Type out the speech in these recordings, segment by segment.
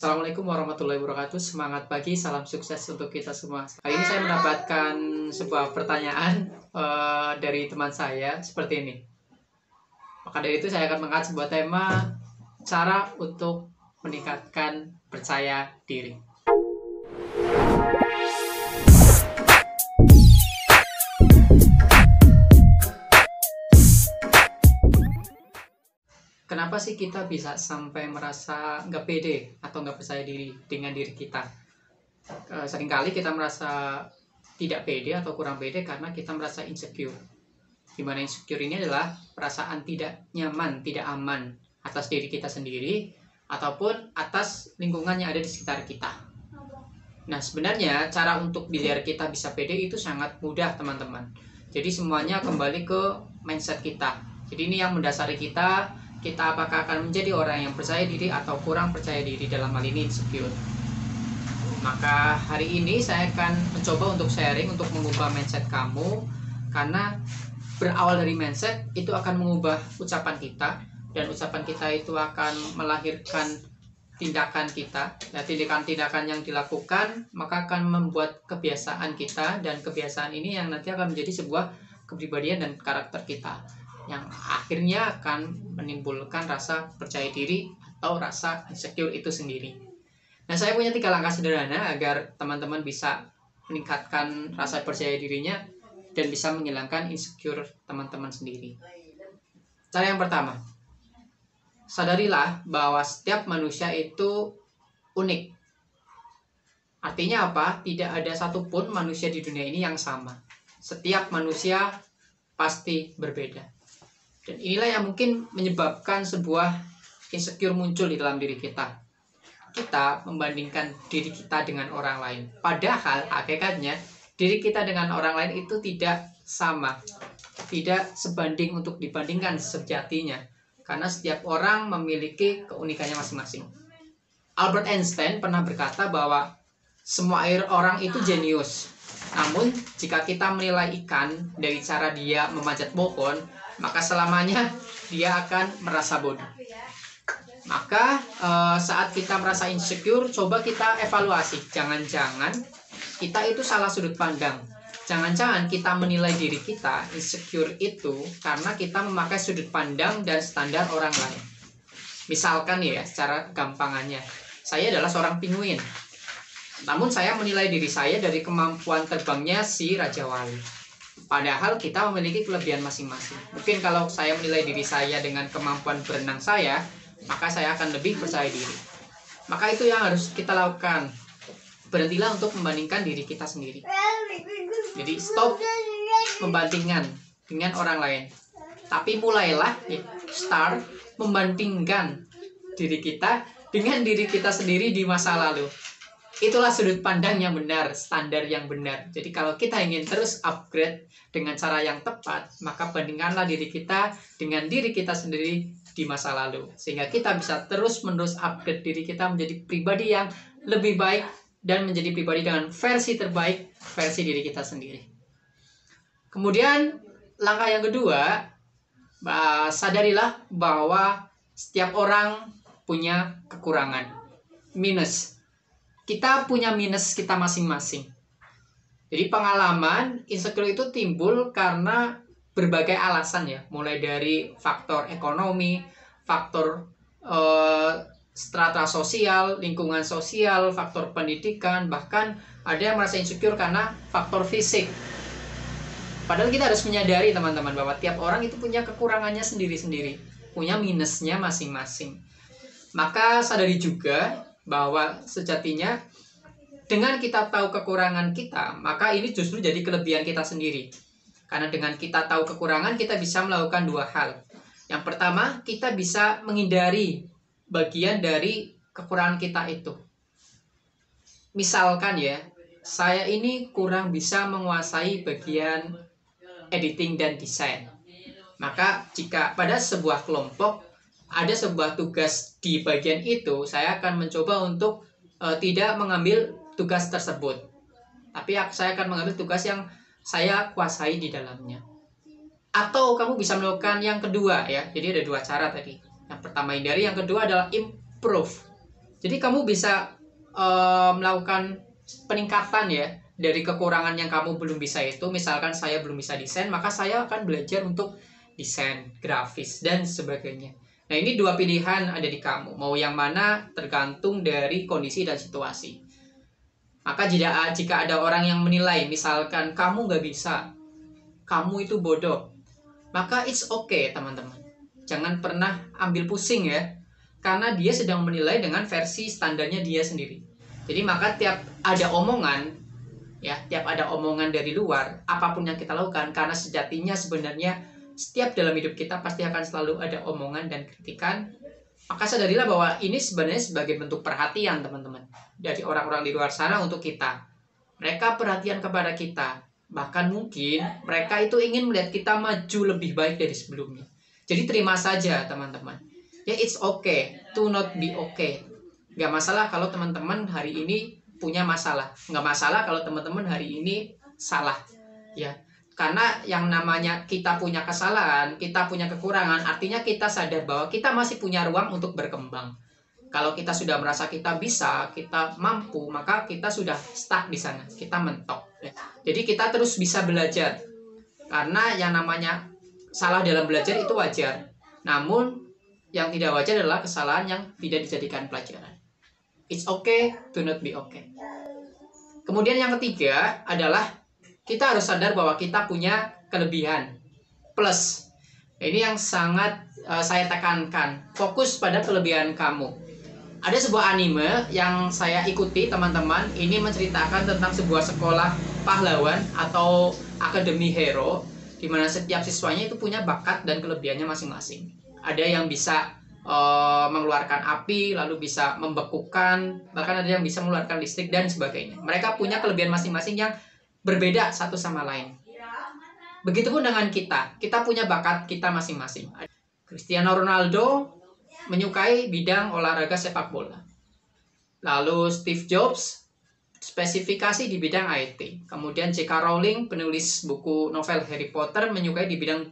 Assalamualaikum warahmatullahi wabarakatuh. Semangat pagi, salam sukses untuk kita semua. Kali ini saya mendapatkan sebuah pertanyaan dari teman saya seperti ini. Maka dari itu saya akan mengangkat sebuah tema, cara untuk meningkatkan percaya diri. Kenapa sih kita bisa sampai merasa nggak pede atau nggak percaya diri dengan diri kita? Seringkali kita merasa tidak pede atau kurang pede karena kita merasa insecure. Dimana insecure ini adalah perasaan tidak nyaman, tidak aman atas diri kita sendiri ataupun atas lingkungan yang ada di sekitar kita. Nah, sebenarnya cara untuk biar kita bisa pede itu sangat mudah, teman-teman. Jadi semuanya kembali ke mindset kita. Jadi ini yang mendasari kita apakah akan menjadi orang yang percaya diri atau kurang percaya diri, dalam hal ini insecure. Maka hari ini saya akan mencoba untuk sharing, untuk mengubah mindset kamu. Karena berawal dari mindset itu akan mengubah ucapan kita, dan ucapan kita itu akan melahirkan tindakan kita. Nah, tindakan-tindakan yang dilakukan maka akan membuat kebiasaan kita, dan kebiasaan ini yang nanti akan menjadi sebuah kepribadian dan karakter kita, yang akhirnya akan menimbulkan rasa percaya diri atau rasa insecure itu sendiri. Nah, saya punya 3 langkah sederhana agar teman-teman bisa meningkatkan rasa percaya dirinya dan bisa menghilangkan insecure teman-teman sendiri. Cara yang pertama, sadarilah bahwa setiap manusia itu unik. Artinya apa? Tidak ada satupun manusia di dunia ini yang sama. Setiap manusia pasti berbeda. Dan inilah yang mungkin menyebabkan sebuah insecure muncul di dalam diri kita. Kita membandingkan diri kita dengan orang lain. Padahal hakikatnya diri kita dengan orang lain itu tidak sama. Tidak sebanding untuk dibandingkan sejatinya. Karena setiap orang memiliki keunikannya masing-masing. Albert Einstein pernah berkata bahwa semua orang itu jenius. Namun jika kita menilai ikan dari cara dia memanjat pohon, maka selamanya dia akan merasa bodoh. Maka saat kita merasa insecure, coba kita evaluasi. Jangan-jangan kita itu salah sudut pandang. Jangan-jangan kita menilai diri kita insecure itu karena kita memakai sudut pandang dan standar orang lain. Misalkan ya, secara gampangannya, saya adalah seorang penguin. Namun saya menilai diri saya dari kemampuan terbangnya si Raja Wali. Padahal kita memiliki kelebihan masing-masing. Mungkin kalau saya menilai diri saya dengan kemampuan berenang saya, maka saya akan lebih percaya diri. Maka itu yang harus kita lakukan. Berhentilah untuk membandingkan diri kita sendiri. Jadi stop membandingkan dengan orang lain. Tapi mulailah start membandingkan diri kita dengan diri kita sendiri di masa lalu. Itulah sudut pandang yang benar, standar yang benar. Jadi kalau kita ingin terus upgrade dengan cara yang tepat, maka bandingkanlah diri kita dengan diri kita sendiri di masa lalu. Sehingga kita bisa terus-menerus upgrade diri kita menjadi pribadi yang lebih baik dan menjadi pribadi dengan versi terbaik, versi diri kita sendiri. Kemudian langkah yang kedua, sadarilah bahwa setiap orang punya kekurangan, minus. Kita punya minus kita masing-masing. Jadi pengalaman insecure itu timbul karena berbagai alasan ya, mulai dari faktor ekonomi, faktor strata sosial, lingkungan sosial, faktor pendidikan, bahkan ada yang merasa insecure karena faktor fisik. Padahal kita harus menyadari, teman-teman, bahwa tiap orang itu punya kekurangannya sendiri-sendiri, punya minusnya masing-masing. Maka sadari juga bahwa sejatinya dengan kita tahu kekurangan kita, maka ini justru jadi kelebihan kita sendiri. Karena dengan kita tahu kekurangan, kita bisa melakukan 2 hal. Yang pertama, kita bisa menghindari bagian dari kekurangan kita itu. Misalkan ya, saya ini kurang bisa menguasai bagian editing dan desain. Maka jika pada sebuah kelompok ada sebuah tugas di bagian itu, saya akan mencoba untuk tidak mengambil tugas tersebut. Tapi saya akan mengambil tugas yang saya kuasai di dalamnya. Atau kamu bisa melakukan yang kedua ya. Jadi ada 2 cara tadi. Yang pertama hindari, yang kedua adalah improve. Jadi kamu bisa melakukan peningkatan ya dari kekurangan yang kamu belum bisa itu. Misalkan saya belum bisa desain, maka saya akan belajar untuk desain grafis dan sebagainya. Nah, ini dua pilihan ada di kamu. Mau yang mana tergantung dari kondisi dan situasi. Maka jika ada orang yang menilai, misalkan kamu nggak bisa, kamu itu bodoh, maka it's okay teman-teman. Jangan pernah ambil pusing ya, karena dia sedang menilai dengan versi standarnya dia sendiri. Jadi maka tiap ada omongan dari luar, apapun yang kita lakukan, karena sejatinya sebenarnya setiap dalam hidup kita pasti akan selalu ada omongan dan kritikan. Maka sadarilah bahwa ini sebenarnya sebagai bentuk perhatian teman-teman dari orang-orang di luar sana untuk kita. Mereka perhatian kepada kita. Bahkan mungkin mereka itu ingin melihat kita maju lebih baik dari sebelumnya. Jadi terima saja teman-teman. Ya, it's okay to not be okay. Gak masalah kalau teman-teman hari ini punya masalah. Gak masalah kalau teman-teman hari ini salah. Ya, karena yang namanya kita punya kesalahan, kita punya kekurangan, artinya kita sadar bahwa kita masih punya ruang untuk berkembang. Kalau kita sudah merasa kita bisa, kita mampu, maka kita sudah stuck di sana, kita mentok. Jadi kita terus bisa belajar. Karena yang namanya salah dalam belajar itu wajar. Namun yang tidak wajar adalah kesalahan yang tidak dijadikan pelajaran. It's okay to not be okay. Kemudian yang ketiga adalah kita harus sadar bahwa kita punya kelebihan plus. Ini yang sangat saya tekankan. Fokus pada kelebihan kamu. Ada sebuah anime yang saya ikuti teman-teman. Ini menceritakan tentang sebuah sekolah pahlawan atau akademi hero, di mana setiap siswanya itu punya bakat dan kelebihannya masing-masing. Ada yang bisa mengeluarkan api, lalu bisa membekukan, bahkan ada yang bisa mengeluarkan listrik dan sebagainya. Mereka punya kelebihan masing-masing yang berbeda satu sama lain. Begitupun dengan kita punya bakat kita masing-masing. Cristiano Ronaldo menyukai bidang olahraga sepak bola. Lalu Steve Jobs spesifikasi di bidang IT. Kemudian J.K. Rowling, penulis buku novel Harry Potter, menyukai di bidang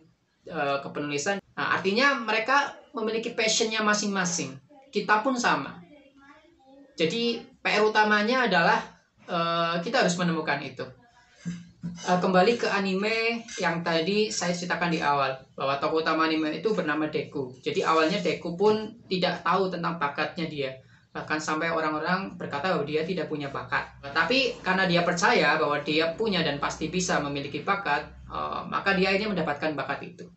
kepenulisan. Nah, artinya mereka memiliki passionnya masing-masing. Kita pun sama. Jadi PR utamanya adalah kita harus menemukan itu. Kembali ke anime yang tadi saya ceritakan di awal, bahwa tokoh utama anime itu bernama Deku. Jadi awalnya Deku pun tidak tahu tentang bakatnya dia, bahkan sampai orang-orang berkata bahwa dia tidak punya bakat. Tapi karena dia percaya bahwa dia punya dan pasti bisa memiliki bakat, maka dia akhirnya mendapatkan bakat itu.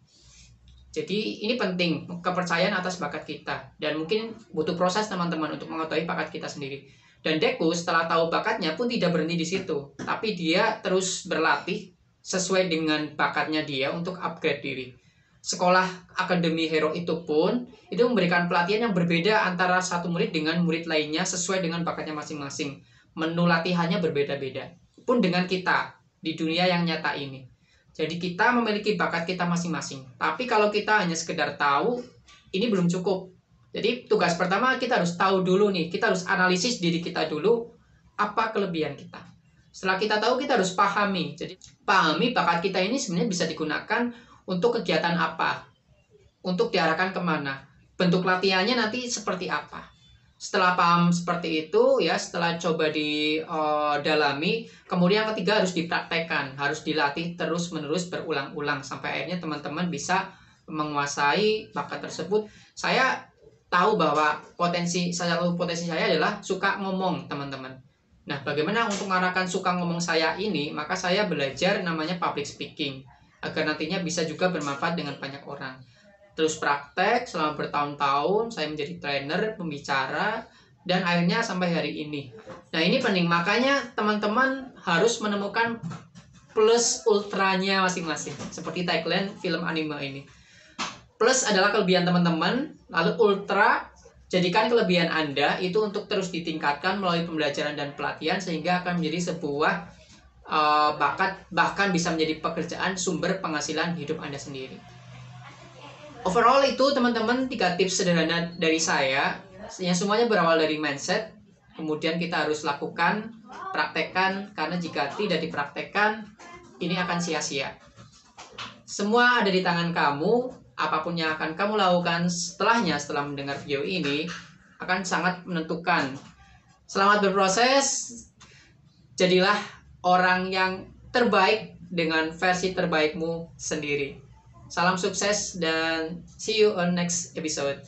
Jadi ini penting, kepercayaan atas bakat kita, dan mungkin butuh proses teman-teman untuk mengetahui bakat kita sendiri. Dan Deku setelah tahu bakatnya pun tidak berhenti di situ, tapi dia terus berlatih sesuai dengan bakatnya dia untuk upgrade diri. Sekolah Akademi Hero itu pun itu memberikan pelatihan yang berbeda antara satu murid dengan murid lainnya sesuai dengan bakatnya masing-masing. Menu latihannya berbeda-beda. Pun dengan kita di dunia yang nyata ini. Jadi kita memiliki bakat kita masing-masing. Tapi kalau kita hanya sekedar tahu, ini belum cukup. Jadi tugas pertama kita harus tahu dulu nih, kita harus analisis diri kita dulu, apa kelebihan kita. Setelah kita tahu, kita harus pahami. Jadi pahami bakat kita ini sebenarnya bisa digunakan untuk kegiatan apa, untuk diarahkan kemana, bentuk latihannya nanti seperti apa. Setelah paham seperti itu ya, setelah coba didalami, kemudian yang ketiga harus dipraktekkan, harus dilatih terus-menerus berulang-ulang sampai akhirnya teman-teman bisa menguasai bakat tersebut. Saya tahu bahwa potensi saya adalah suka ngomong, teman-teman. Nah, bagaimana untuk mengarahkan suka ngomong saya ini? Maka saya belajar namanya public speaking, agar nantinya bisa juga bermanfaat dengan banyak orang. Terus praktek selama bertahun-tahun, saya menjadi trainer, pembicara, dan akhirnya sampai hari ini. Nah, ini penting, makanya teman-teman harus menemukan plus ultranya masing-masing, seperti tagline film anime ini. Plus adalah kelebihan teman-teman, lalu ultra, jadikan kelebihan Anda itu untuk terus ditingkatkan melalui pembelajaran dan pelatihan, sehingga akan menjadi sebuah bakat, bahkan bisa menjadi pekerjaan sumber penghasilan hidup Anda sendiri. Overall itu teman-teman 3 tips sederhana dari saya, yang semuanya berawal dari mindset, kemudian kita harus lakukan, praktekkan, karena jika tidak dipraktekkan, ini akan sia-sia. Semua ada di tangan kamu. Apapun yang akan kamu lakukan setelah mendengar video ini, akan sangat menentukan. Selamat berproses, jadilah orang yang terbaik dengan versi terbaikmu sendiri. Salam sukses dan see you on next episode.